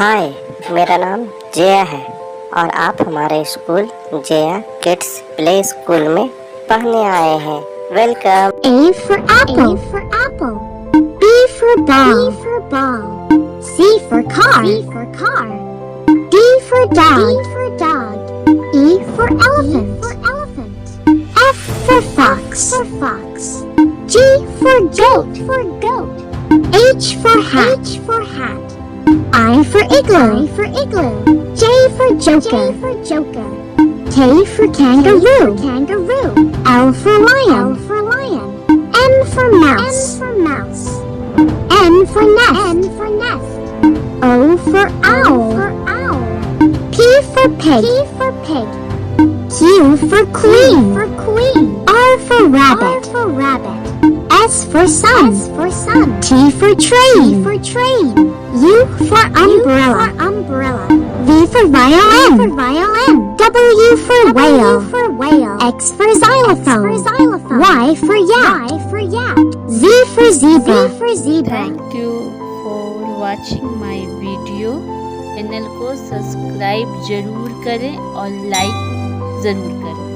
हाय, मेरा नाम जया है और आप हमारे school Jaya kids play school में पढ़ने आए हैं। Welcome. A for apple. A for apple. B for ball. B for ball. C for car. C for car. D for dog. D for dog. E for elephant. E for elephant. F for fox. F for fox. G for goat. G for goat. H for hat. H for hat. I for igloo. I for igloo. J for joker. J for joker. K for kangaroo. K for kangaroo. L for lion. L for lion. M for mouse. M for mouse. N for nest. N for nest. O for owl. O for owl. P for pig. P for pig. Q for queen. Q for queen. R for rabbit. R for rabbit. S for sun. S for sun. T for train. T for train. U for umbrella. U for umbrella. V for violin. V for violin. W for whale. W for whale. X for xylophone. X for xylophone. Y for yak. Y for yak. Z for zebra. Z for zebra. Thank you for watching my video. Channel को subscribe ज़रूर करें और like ज़रूर करें।